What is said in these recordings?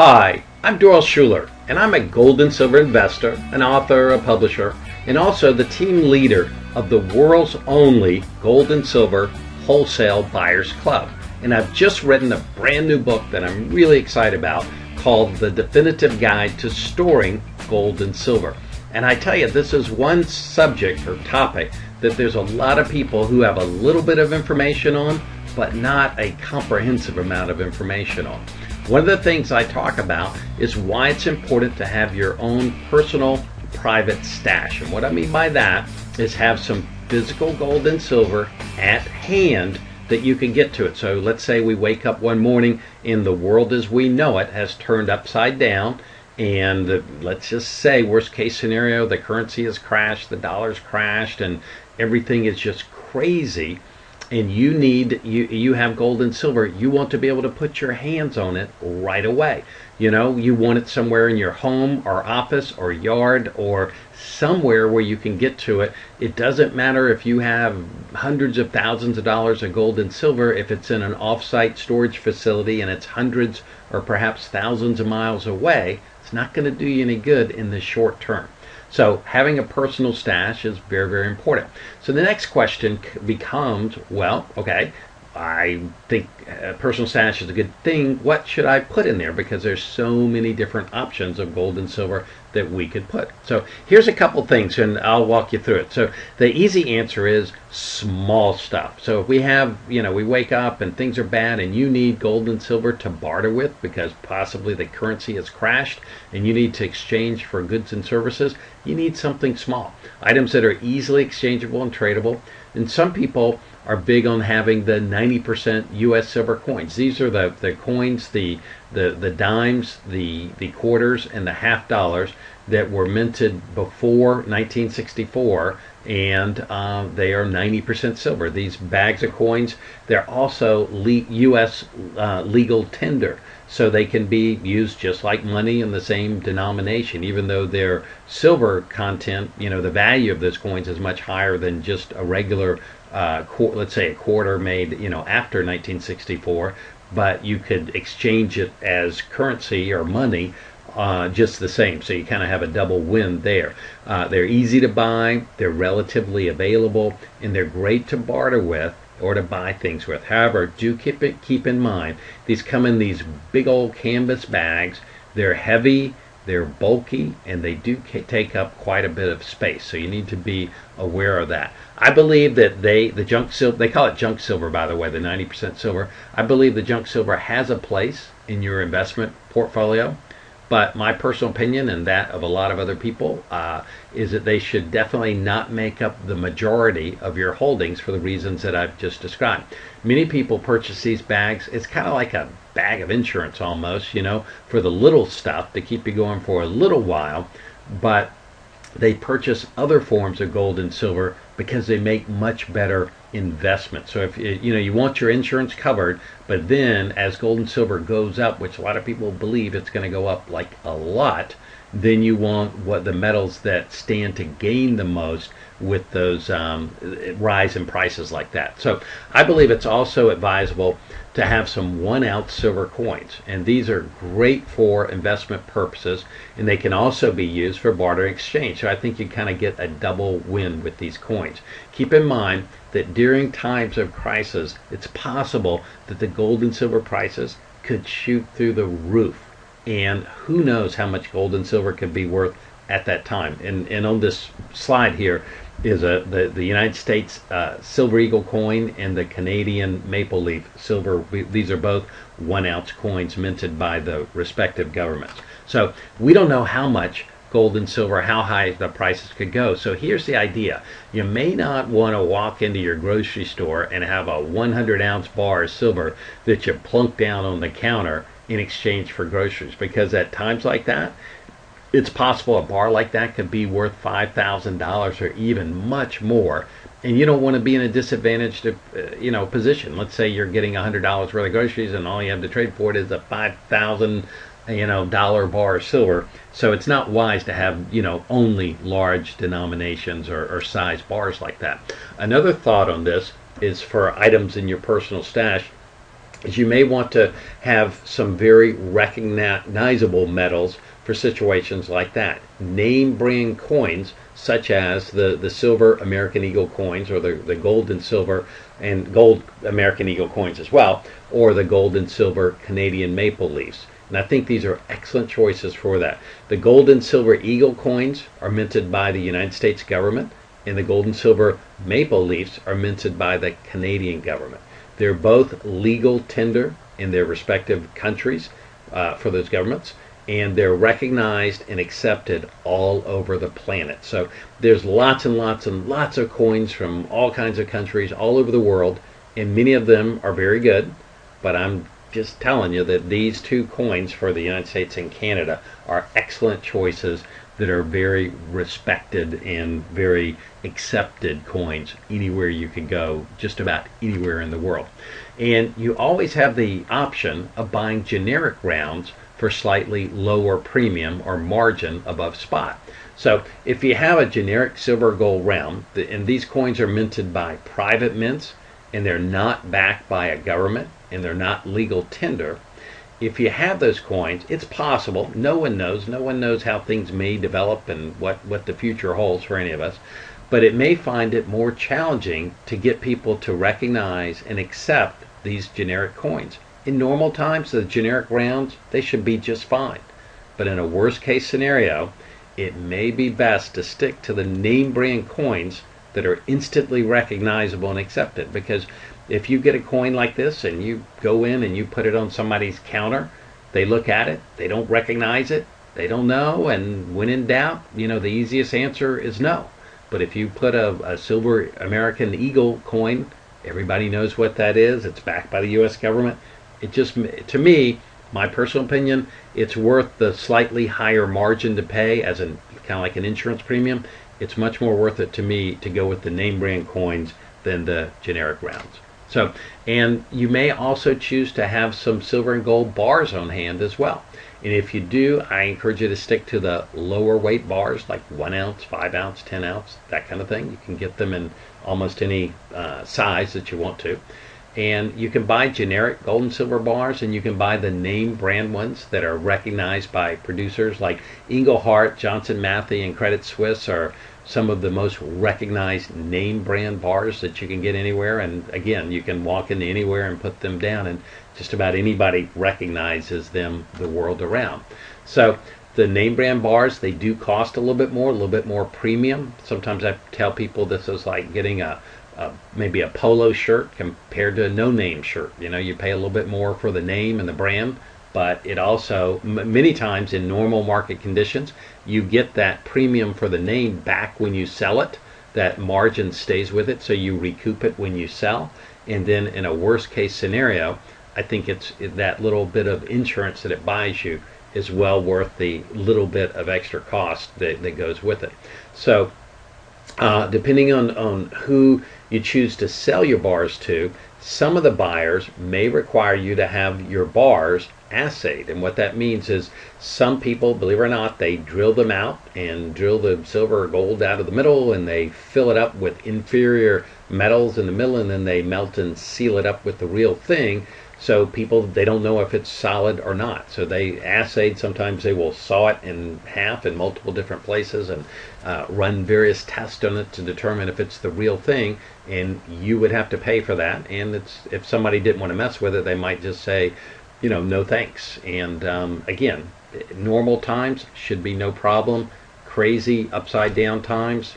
Hi, I'm Doyle Schuler, and I'm a gold and silver investor, an author, a publisher, and also the team leader of the world's only gold and silver wholesale buyers club. And I've just written a brand new book that I'm really excited about called The Definitive Guide to Storing Gold and Silver. And I tell you, this is one subject or topic that there's a lot of people who have a little bit of information on, but not a comprehensive amount of information on. One of the things I talk about is why it's important to have your own personal private stash. And what I mean by that is have some physical gold and silver at hand that you can get to it. So let's say we wake up one morning and the world as we know it has turned upside down, and let's just say worst case scenario, the currency has crashed, the dollar's crashed, and everything is just crazy. And you have gold and silver, you want to be able to put your hands on it right away. You know, you want it somewhere in your home or office or yard or somewhere where you can get to it. It doesn't matter if you have hundreds of thousands of dollars of gold and silver. If it's in an off-site storage facility and it's hundreds or perhaps thousands of miles away, it's not going to do you any good in the short term. So having a personal stash is very, very important. So the next question becomes, well, okay, I think a personal stash is a good thing. What should I put in there? Because there's so many different options of gold and silver that we could put. So here's a couple things, and I'll walk you through it. So the easy answer is small stuff. So if we have, we wake up and things are bad and you need gold and silver to barter with because possibly the currency has crashed and you need to exchange for goods and services, you need something small. Items that are easily exchangeable and tradable. And some people are big on having the 90% U.S. silver coins. These are the coins, the dimes, the quarters, and the half dollars that were minted before 1964, and they are 90% silver. These bags of coins, they're also U.S. Legal tender, so they can be used just like money in the same denomination, even though their silver content, the value of those coins is much higher than just a regular let's say a quarter made after 1964, but you could exchange it as currency or money just the same. So you kind of have a double win there. They're easy to buy, they're relatively available, and they're great to barter with or to buy things with. However, do keep in mind, these come in these big old canvas bags. They're heavy, they're bulky, and they do take up quite a bit of space. So you need to be aware of that. I believe that the junk silver, they call it junk silver, by the way, the 90% silver. I believe the junk silver has a place in your investment portfolio, but my personal opinion and that of a lot of other people is that they should definitely not make up the majority of your holdings for the reasons that I've just described. Many people purchase these bags. It's kind of like a bag of insurance almost, for the little stuff to keep you going for a little while, but they purchase other forms of gold and silver because they make much better investments. So if you want your insurance covered, but then as gold and silver goes up, which a lot of people believe it's going to go up like a lot, then you want what the metals that stand to gain the most with those rise in prices like that. So I believe it's also advisable to have some 1 ounce silver coins, and these are great for investment purposes, and they can also be used for barter exchange. So I think you kind of get a double win with these coins. Keep in mind that during times of crisis, it's possible that the gold and silver prices could shoot through the roof, and who knows how much gold and silver could be worth at that time. And on this slide here is the United States Silver Eagle coin and the Canadian Maple Leaf silver. These are both 1 ounce coins minted by the respective governments. So we don't know how much gold and silver, how high the prices could go. So here's the idea. You may not want to walk into your grocery store and have a 100-ounce bar of silver that you plunk down on the counter in exchange for groceries, because at times like that, it's possible a bar like that could be worth $5,000 or even much more, and you don't want to be in a disadvantaged position. Let's say you're getting $100 worth of groceries and all you have to trade for it is a $5,000 dollar bar of silver. So it's not wise to have only large denominations or size bars like that. Another thought on this is for items in your personal stash. is you may want to have some very recognizable metals for situations like that. Name brand coins such as the silver American Eagle coins, or the gold and silver and gold American Eagle coins as well, or the gold and silver Canadian maple leafs. And I think these are excellent choices for that. The gold and silver Eagle coins are minted by the United States government, and the gold and silver maple leafs are minted by the Canadian government. They're both legal tender in their respective countries for those governments, and they're recognized and accepted all over the planet. So there's lots and lots and lots of coins from all kinds of countries all over the world, and many of them are very good, but I'm just telling you that these two coins for the United States and Canada are excellent choices that are very respected and very accepted coins anywhere you can go, just about anywhere in the world. And you always have the option of buying generic rounds for slightly lower premium or margin above spot. So if you have a generic silver or gold round, and these coins are minted by private mints, and they're not backed by a government, and they're not legal tender, if you have those coins, it's possible. No one knows how things may develop and what the future holds for any of us, but it may find it more challenging to get people to recognize and accept these generic coins. In normal times, the generic rounds, they should be just fine. But in a worst case scenario, it may be best to stick to the name brand coins that are instantly recognizable and accepted, because if you get a coin like this and you go in and you put it on somebody's counter, they look at it, they don't recognize it, they don't know, and when in doubt, the easiest answer is no. But if you put a silver American Eagle coin, everybody knows what that is, it's backed by the U.S. government. It just, to me, my personal opinion, it's worth the slightly higher margin to pay as kind of like an insurance premium. It's much more worth it to me to go with the name brand coins than the generic rounds. So, and you may also choose to have some silver and gold bars on hand as well. And if you do, I encourage you to stick to the lower weight bars, like 1 ounce, 5 ounce, 10 ounce, that kind of thing. You can get them in almost any size that you want to. And you can buy generic gold and silver bars, and you can buy the name brand ones that are recognized by producers like Engelhart, Johnson Matthey, and Credit Suisse are some of the most recognized name brand bars that you can get anywhere. And again, you can walk into anywhere and put them down, and just about anybody recognizes them the world around. So the name brand bars, they do cost a little bit more premium. Sometimes I tell people this is like getting maybe a polo shirt compared to a no-name shirt. You pay a little bit more for the name and the brand, but it also, many times in normal market conditions, you get that premium for the name back when you sell it. That margin stays with it, so you recoup it when you sell. And then in a worst case scenario, I think it's that little bit of insurance that it buys you is well worth the little bit of extra cost that goes with it. So depending on who you choose to sell your bars to, some of the buyers may require you to have your bars assayed. And what that means is some people, believe it or not, they drill them out and drill the silver or gold out of the middle, and they fill it up with inferior metals in the middle, and then they melt and seal it up with the real thing. So people, they don't know if it's solid or not. So they assayed, sometimes they will saw it in half in multiple different places and run various tests on it to determine if it's the real thing, and you would have to pay for that. And if somebody didn't want to mess with it, they might just say, no thanks. And again, normal times should be no problem. Crazy upside down times,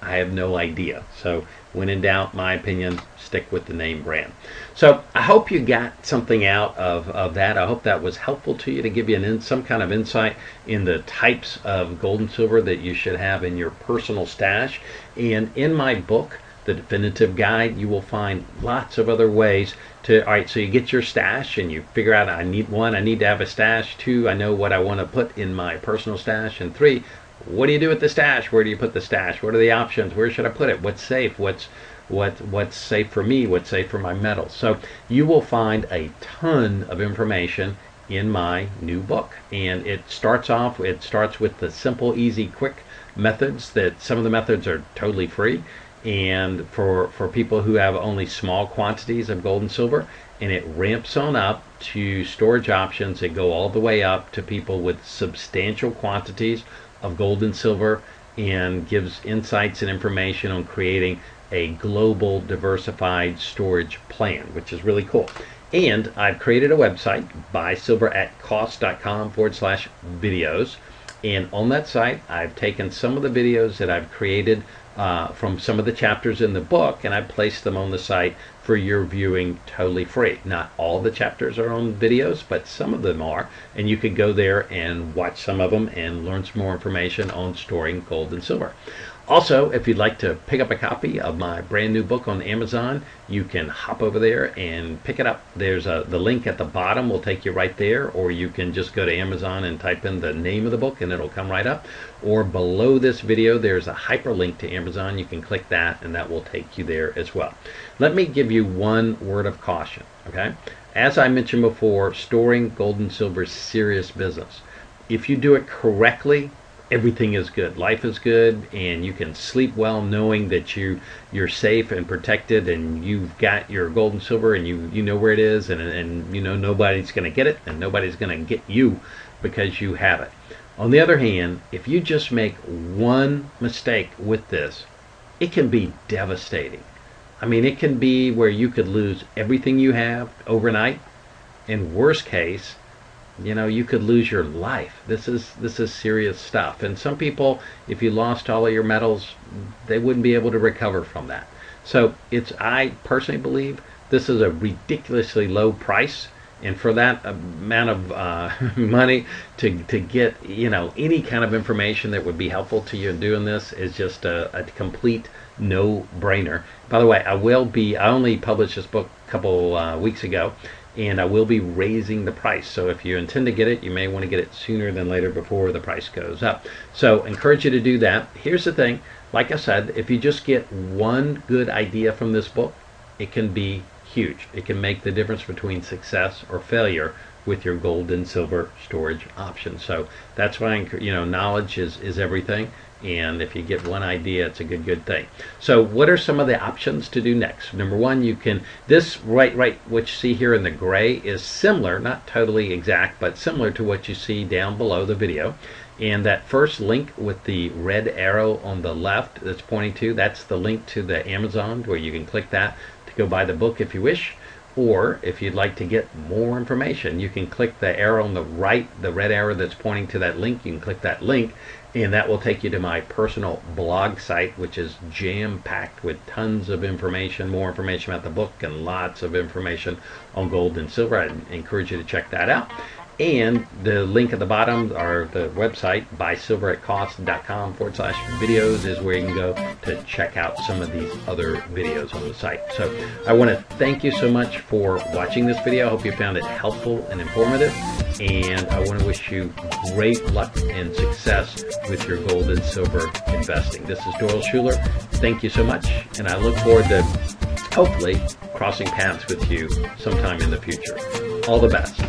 I have no idea. So when in doubt, my opinion, stick with the name brand. So I hope you got something out of that. I hope that was helpful to you, to give you some kind of insight in the types of gold and silver that you should have in your personal stash. And in my book, The Definitive Guide, you will find lots of other ways to, all right, so you get your stash and you figure out, I need to have a stash. 2, I know what I want to put in my personal stash. And 3, what do you do with the stash? Where do you put the stash? What are the options? Where should I put it? What's safe? What's safe for me? What's safe for my metals? So you will find a ton of information in my new book. And it starts with the simple, easy, quick methods. That some of the methods are totally free, and for people who have only small quantities of gold and silver, and it ramps on up to storage options that go all the way up to people with substantial quantities of gold and silver, and gives insights and information on creating a global diversified storage plan, which is really cool. And I've created a website, buysilveratcost.com/videos. And on that site, I've taken some of the videos that I've created from some of the chapters in the book, and I've placed them on the site for your viewing totally free. Not all the chapters are on videos, but some of them are, and you can go there and watch some of them and learn some more information on storing gold and silver. Also, if you'd like to pick up a copy of my brand new book on Amazon, you can hop over there and pick it up. There's the link at the bottom will take you right there, or you can just go to Amazon and type in the name of the book and it'll come right up. Or below this video, there's a hyperlink to Amazon. You can click that and that will take you there as well. Let me give you one word of caution, okay? As I mentioned before, storing gold and silver is serious business. If you do it correctly, everything is good. Life is good, and you can sleep well knowing that you're safe and protected, and you've got your gold and silver, and you know where it is, and you know nobody's going to get it, and nobody's going to get you because you have it. On the other hand, if you just make one mistake with this, it can be devastating. I mean, it can be where you could lose everything you have overnight, and worst case, you know, you could lose your life. This is serious stuff. And some people, if you lost all of your metals, they wouldn't be able to recover from that. So I personally believe this is a ridiculously low price, and for that amount of money to get, you know, any kind of information that would be helpful to you in doing this is just a complete no-brainer. By the way, I only published this book a couple weeks ago, and I will be raising the price. So if you intend to get it, you may want to get it sooner than later before the price goes up. So encourage you to do that. Here's the thing, like I said, if you just get one good idea from this book, it can be huge. It can make the difference between success or failure with your gold and silver storage options. So that's why knowledge is everything. And if you get one idea, it's a good thing. So what are some of the options to do next? Number one, you can, this right what you see here in the gray is similar, not totally exact, but similar to what you see down below the video. And that first link with the red arrow on the left that's pointing to, that's the link to the Amazon, where you can click that to go buy the book if you wish. Or if you'd like to get more information, you can click the arrow on the right, the red arrow that's pointing to that link. You can click that link, and that will take you to my personal blog site, which is jam-packed with tons of information, more information about the book, and lots of information on gold and silver. I encourage you to check that out. And the link at the bottom, or the website, buysilveratcost.com/videos, is where you can go to check out some of these other videos on the site. So I want to thank you so much for watching this video. I hope you found it helpful and informative. And I want to wish you great luck and success with your gold and silver investing. This is Doyle Schuler. Thank you so much. And I look forward to hopefully crossing paths with you sometime in the future. All the best.